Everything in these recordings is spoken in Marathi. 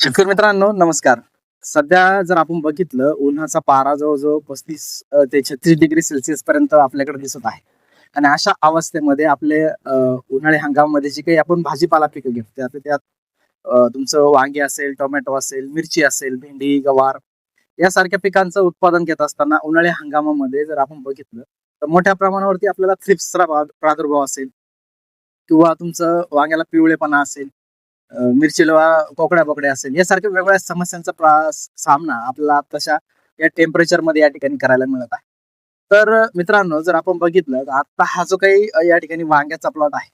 शेतकरी मित्रांनो नमस्कार. सध्या जर आपण बघितलं उन्हाचा पारा जवळजवळ 35 ते 36 डिग्री सेल्सिअस पर्यंत आपल्याकडे दिसत आहे. आणि अशा अवस्थेमध्ये आपले उन्हाळी हंगामामध्ये जी काही आपण भाजीपाला पिकं घेतो त्यात तुमचं वांगी असेल, टोमॅटो असेल, मिरची असेल, भेंडी, गवार यासारख्या पिकांचं उत्पादन घेत असताना उन्हाळी हंगामामध्ये जर आपण बघितलं तर मोठ्या प्रमाणावरती आपल्याला थ्रिप्सचा प्रादुर्भाव असेल किंवा तुमचं वांग्याला पिवळेपणा असेल, मिरचीला कोकड्या पकड्या असेल यासारख्या वेगवेगळ्या समस्यांचा सामना आपल्याला तशा या टेम्परेचर मध्ये या ठिकाणी करायला मिळत आहे. तर मित्रांनो जर आपण बघितलं तर आता हा जो काही या ठिकाणी वांग्याचा प्लॉट आहे,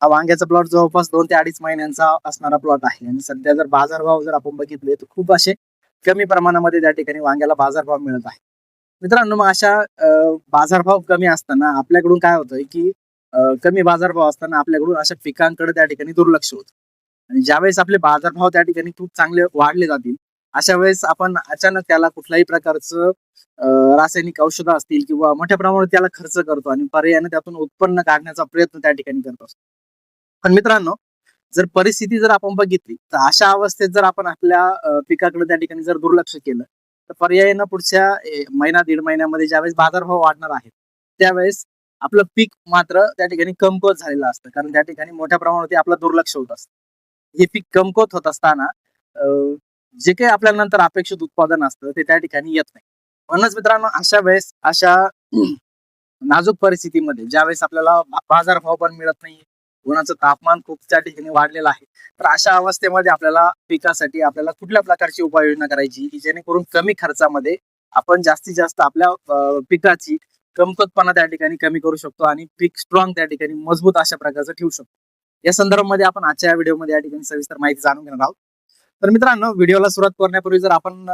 हा वांग्याचा प्लॉट जवळपास 2 ते 2.5 महिन्यांचा असणारा प्लॉट आहे. आणि सध्या जर बाजारभाव जर आपण बघितले तर खूप असे कमी प्रमाणामध्ये त्या ठिकाणी वांग्याला बाजारभाव मिळत आहे. मित्रांनो मग अशा बाजारभाव कमी असताना आपल्याकडून काय होतंय की कमी बाजारभाव असताना आपल्याकडून अशा पिकांकडे त्या ठिकाणी दुर्लक्ष होतं. आणि ज्यावेळेस आपले बाजारभाव त्या ठिकाणी खूप चांगले वाढले जातील अशा वेळेस आपण अचानक त्याला कुठल्याही प्रकारचं रासायनिक औषधं असतील किंवा मोठ्या प्रमाणावर त्याला खर्च करतो आणि पर्यायाने त्यातून उत्पन्न काढण्याचा प्रयत्न त्या ठिकाणी करत असतो. पण मित्रांनो जर परिस्थिती जर आपण बघितली तर अशा अवस्थेत जर आपण आपल्या पिकाकडे त्या ठिकाणी जर दुर्लक्ष केलं तर पर्यायानं पुढच्या महिना दीड महिन्यामध्ये ज्यावेळेस बाजारभाव वाढणार आहेत त्यावेळेस आपलं पीक मात्र त्या ठिकाणी कमकुवत झालेलं असतं, कारण त्या ठिकाणी मोठ्या प्रमाणावरती आपलं दुर्लक्ष होत असतं. हे पीक कमकुवत होत असताना जे काही आपल्याला नंतर अपेक्षित उत्पादन असतं ते त्या ठिकाणी येत नाही. म्हणूनच मित्रांनो अशा वेळेस अशा नाजूक परिस्थितीमध्ये ज्यावेळेस आपल्याला बाजारभाव पण मिळत नाही, उन्हाचं तापमान खूप त्या ठिकाणी वाढलेलं आहे, तर अशा अवस्थेमध्ये आपल्याला पिकासाठी आपल्याला कुठल्या प्रकारची उपाययोजना करायची की जेणेकरून कमी खर्चामध्ये आपण जास्तीत जास्त आपल्या पिकाची कमकुवतपणा त्या ठिकाणी कमी करू शकतो आणि पीक स्ट्रॉंग त्या ठिकाणी मजबूत अशा प्रकारचं ठेवू शकतो. या संदर्भामध्ये आपण आजच्या व्हिडिओमध्ये या ठिकाणी सविस्तर माहिती जाणून घेणार आहोत. तर मित्रांनो व्हिडिओला सुरुवात करण्यापूर्वी जर आपण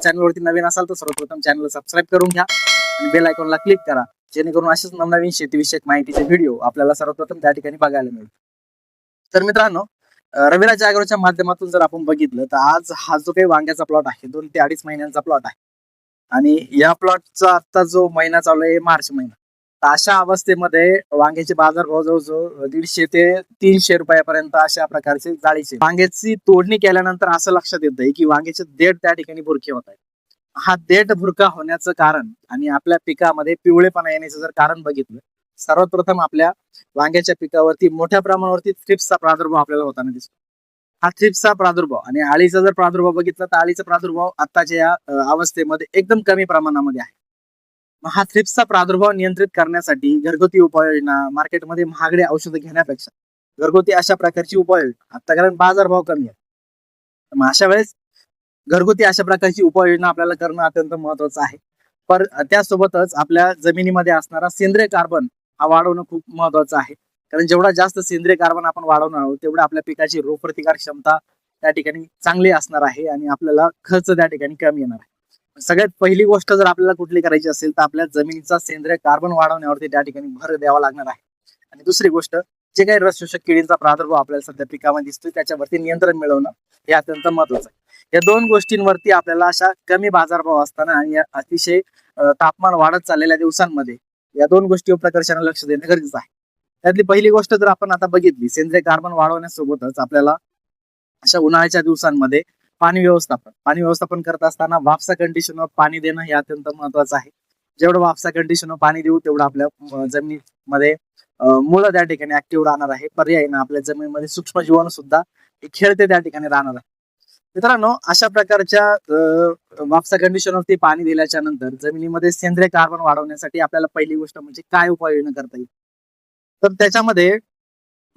चॅनलवरती नवीन असाल तर सर्वप्रथम चॅनल सबस्क्राईब करून घ्या आणि बेल आयकॉनला क्लिक करा, जेणेकरून असेच नवनवीन शेतीविषयक माहितीचे व्हिडिओ आपल्याला सर्वप्रथम त्या ठिकाणी बघायला मिळतील. तर मित्रांनो रविराज ॲग्रोच्या माध्यमातून जर आपण बघितलं तर आज हा जो काही वांग्याचा प्लॉट आहे 2 ते 2.5 महिन्यांचा प्लॉट आहे. आणि या प्लॉटचा आता जो महिना चालू आहे मार्च महिना, तर अशा अवस्थेमध्ये वांग्याचे बाजारभाव जवळजवळ 150 ते 300 रुपयापर्यंत अशा प्रकारचे जाळीचे वांग्याची तोडणी केल्यानंतर असं लक्षात येतंय की वांग्याचे देठ त्या ठिकाणी बुरखे होत आहेत. हा देठ भुरका होण्याचं कारण आणि आपल्या पिकामध्ये पिवळेपणा येण्याचं जर कारण बघितलं, सर्वात प्रथम आपल्या वांग्याच्या पिकावरती मोठ्या प्रमाणावरती थ्रिप्सचा प्रादुर्भाव आपल्याला होताना दिसतो. हा थ्रिप्सचा प्रादुर्भाव आणि अळीचा जर प्रादुर्भाव बघितला तर अळीचा प्रादुर्भाव आताच्या या अवस्थेमध्ये एकदम कमी प्रमाणामध्ये आहे. मग हा थ्रिप्सचा प्रादुर्भाव नियंत्रित करण्यासाठी घरगुती उपाययोजना, मार्केटमध्ये महागडे औषधं घेण्यापेक्षा घरगुती अशा प्रकारची उपाययोजना, आता कारण बाजारभाव कमी आहे, मग अशा वेळेस घरगुती अशा प्रकारची उपाययोजना आपल्याला करणं अत्यंत महत्वाचं आहे. पण त्यासोबतच आपल्या जमिनीमध्ये असणारा सेंद्रिय कार्बन हा वाढवणं खूप महत्वाचं आहे. कारण जेवढा जास्त सेंद्रिय कार्बन आपण वाढवणार आहोत तेवढं आपल्या पिकाची रोगप्रतिकार क्षमता त्या ठिकाणी चांगली असणार आहे आणि आपल्याला खर्च त्या ठिकाणी कमी येणार आहे. सगळ्यात पहिली गोष्ट जर आपल्याला कुठली करायची असेल तर आपल्या जमिनीचा सेंद्रिय कार्बन वाढवण्यावरती त्या ठिकाणी भर द्यावा लागणार आहे. आणि दुसरी गोष्ट, जे काही रस शोषक किडींचा प्रादुर्भाव आपल्याला सध्या पिकामध्ये दिसतोय त्याच्यावरती नियंत्रण मिळवणं हे अत्यंत महत्वाचं आहे. या दोन गोष्टींवरती आपल्याला अशा कमी बाजारभाव असताना आणि या अतिशय तापमान वाढत चाललेल्या दिवसांमध्ये या दोन गोष्टीवर प्रकर्षाने लक्ष देणं गरजेचं आहे. त्यातली पहिली गोष्ट जर आपण आता बघितली, सेंद्रिय कार्बन वाढवण्यासोबतच आपल्याला अशा उन्हाळ्याच्या दिवसांमध्ये पाणी व्यवस्थापन करत असताना वापसा कंडिशनवर पाणी देणं हे अत्यंत महत्वाचं आहे. जेवढं वापसा कंडिशनवर पाणी देऊ तेवढं आपल्या जमिनीमध्ये मुळं त्या ठिकाणी ऍक्टिव्ह राहणार आहे. पर्यायीने आपल्या जमिनीमध्ये सूक्ष्म जीवाणू सुद्धा खेळते त्या ठिकाणी राहणार आहे. मित्रांनो अशा प्रकारच्या वापसा कंडिशनवरती पाणी दिल्याच्या नंतर जमिनीमध्ये सेंद्रिय कार्बन वाढवण्यासाठी आपल्याला पहिली गोष्ट म्हणजे काय उपाययोजना करता येईल, तर त्याच्यामध्ये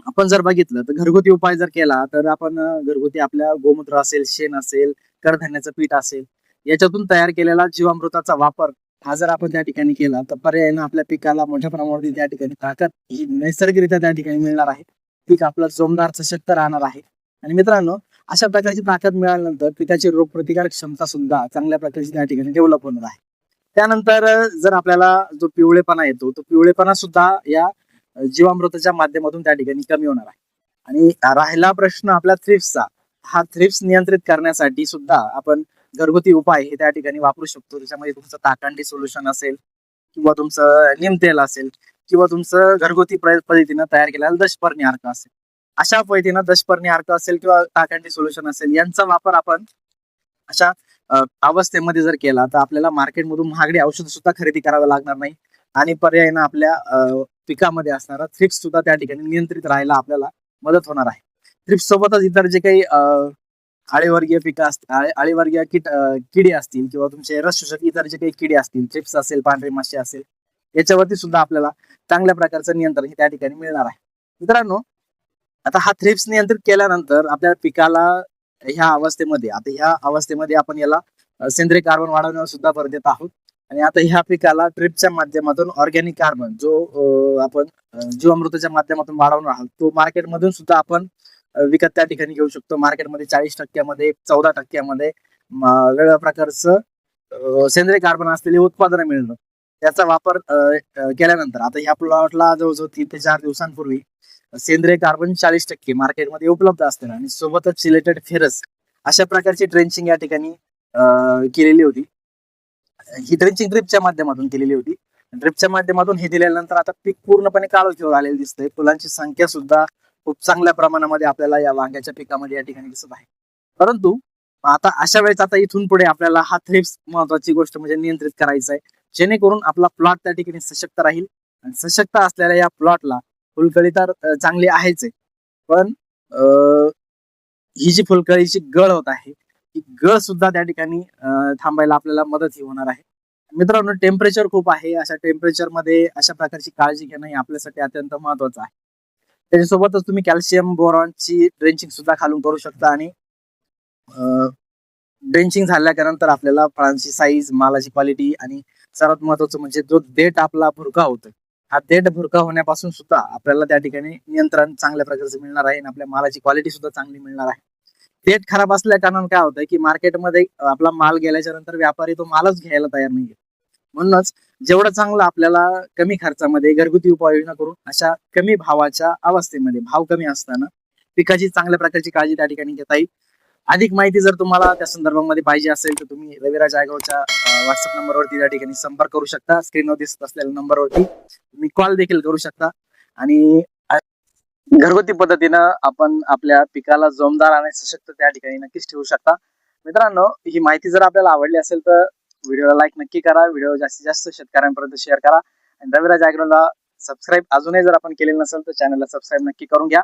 आपण जर बघितलं तर घरगुती उपाय जर केला तर आपण घरगुती आपल्या गोमूत्र असेल, शेण असेल, कडधान्याचं पीठ असेल याच्यातून तयार केलेला जीवामृताचा वापर हा जर आपण त्या ठिकाणी केला तर पर्यायानं आपल्या पिकाला मोठ्या प्रमाणावरती त्या ठिकाणी ताकद ही नैसर्गिकरित्या त्या ठिकाणी मिळणार आहे. पीक आपलं जोमदार सशक्त राहणार आहे. आणि मित्रांनो अशा प्रकारची ताकद मिळाल्यानंतर पिकाची रोगप्रतिकारक क्षमता सुद्धा चांगल्या प्रकारची त्या ठिकाणी डेव्हलप होणार आहे. त्यानंतर जर आपल्याला जो पिवळेपणा येतो तो पिवळेपणा सुद्धा या जीवामृताच्या माध्यमातून त्या ठिकाणी कमी होणार आहे. आणि राहिला प्रश्न आपला थ्रिप्सचा, हा थ्रिप्स नियंत्रित करण्यासाठी सुद्धा आपण घरगुती उपाय हे त्या ठिकाणी वापरू शकतो. त्याच्यामध्ये तुमचं ताकांडी सोल्युशन असेल किंवा तुमचं नीम तेल असेल किंवा तुमचं घरगुती पद्धतीनं तयार केलेला दशपर्णी अर्क असेल. अशा पद्धतीनं दशपर्णी अर्क असेल किंवा टाकांटी सोल्युशन असेल यांचा वापर आपण अशा अवस्थेमध्ये जर केला तर आपल्याला मार्केटमधून महागडी औषध सुद्धा खरेदी करावी लागणार नाही आणि पर्यायानं आपल्या पिकामध्ये असणारा थ्रिप्स सुद्धा त्या ठिकाणी नियंत्रित राहायला आपल्याला मदत होणार आहे. थ्रिप्स सोबतच इतर जे काही आळीवर्गीय पिकं असतील, आळीवर्गीय किडे असतील किंवा तुमचे रस शोषक इतर जे काही किडे असतील, थ्रिप्स असेल, पांढरी माशी असेल, याच्यावरती सुद्धा आपल्याला चांगल्या प्रकारचं नियंत्रण हे त्या ठिकाणी मिळणार आहे. मित्रांनो, आता हा थ्रिप्स नियंत्रित केल्यानंतर आपल्या पिकाला ह्या अवस्थेमध्ये आपण याला सेंद्रिय कार्बन वाढवण्यावर सुद्धा भर देत आहोत आणि आता ह्या पिकाला ड्रिपच्या माध्यमातून ऑर्गॅनिक कार्बन जो आपण जीवामृताच्या माध्यमातून वाढवणार आहोत तो मार्केटमधून सुद्धा आपण विकत त्या ठिकाणी घेऊ शकतो. मार्केटमध्ये 40% 14% वेगवेगळ्या प्रकारचं सेंद्रिय कार्बन असलेले उत्पादनं मिळणं त्याचा वापर केल्यानंतर आता ह्या प्लॉटला जवळजवळ 3 ते 4 दिवसांपूर्वी सेंद्रिय कार्बन 40% मार्केटमध्ये उपलब्ध असते आणि सोबतच सिलेटेड फेरस अशा प्रकारची ट्रेंचिंग या ठिकाणी केलेली होती. ही ट्रेंचिंग ड्रिपच्या माध्यमातून केलेली होती. ड्रिपच्या माध्यमातून हे दिल्यानंतर आता पीक पूर्णपणे काळोखीवर आलेलं दिसतंय. फुलांची संख्या सुद्धा खूप चांगल्या प्रमाणामध्ये आपल्याला या वांग्याच्या पिकामध्ये या ठिकाणी दिसत आहे. परंतु आता अशा वेळेस आता इथून पुढे आपल्याला हा थ्रिप्स महत्वाची गोष्ट म्हणजे नियंत्रित करायचा आहे, जेणेकरून आपला प्लॉट त्या ठिकाणी सशक्त राहील आणि सशक्त असलेल्या या प्लॉटला फुलकळी तर चांगली आहेच आहे, पण ही जी फुलकळीची गळ होत आहे ही गळ सुद्धा त्या ठिकाणी थांबायला आपल्याला मदत ही होणार आहे. मित्रांनो, टेम्परेचर खूप आहे, अशा टेम्परेचर मध्ये अशा प्रकारची काळजी घेणं हे आपल्यासाठी अत्यंत महत्वाचं आहे. त्याच्यासोबतच तुम्ही कॅल्शियम बोरॉनची ड्रेंचिंग सुद्धा खालून करू शकता आणि ड्रेंचिंग झाल्यानंतर आपल्याला फळांची साईज, मालाची क्वालिटी आणि सर्वात महत्वाचं म्हणजे जो देठ आपला भुरका होतोय हा देठ भुरका होण्यापासून सुद्धा आपल्याला त्या ठिकाणी नियंत्रण चांगल्या प्रकारचं मिळणार आहे आणि आपल्या मालाची क्वालिटी सुद्धा चांगली मिळणार आहे. देठ खराब असल्या कारणाने काय होतंय की मार्केटमध्ये आपला माल गेल्याच्या नंतर व्यापारी तो मालच घ्यायला तयार नाहीये. म्हणूनच जेवढं चांगलं आपल्याला कमी खर्चामध्ये घरगुती उपाययोजना करून अशा कमी भावाच्या अवस्थेमध्ये भाव कमी असताना पिकाची चांगल्या प्रकारची काळजी त्या ठिकाणी घेता येईल. अधिक माहिती जर तुम्हाला त्या संदर्भामध्ये पाहिजे असेल तर तुम्ही रविराज जायगावच्या व्हॉट्सअप नंबरवरती त्या ठिकाणी संपर्क करू शकता. स्क्रीनवर दिसत असलेल्या नंबरवरती तुम्ही कॉल देखील करू शकता आणि घरगुती पद्धतीनं आपण आपल्या पिकाला जोमदार आणि सशक्त त्या ठिकाणी नक्कीच ठेवू शकता. मित्रांनो, ही माहिती जर आपल्याला आवडली असेल तर व्हिडिओला लाईक नक्की करा, व्हिडिओ जास्तीत जास्त शेतकऱ्यांपर्यंत शेअर करा आणि रविराज ॲग्रोला सबस्क्राईब अजूनही जर आपण केलेलं नसेल तर चॅनलला सबस्क्राईब नक्की करून घ्या.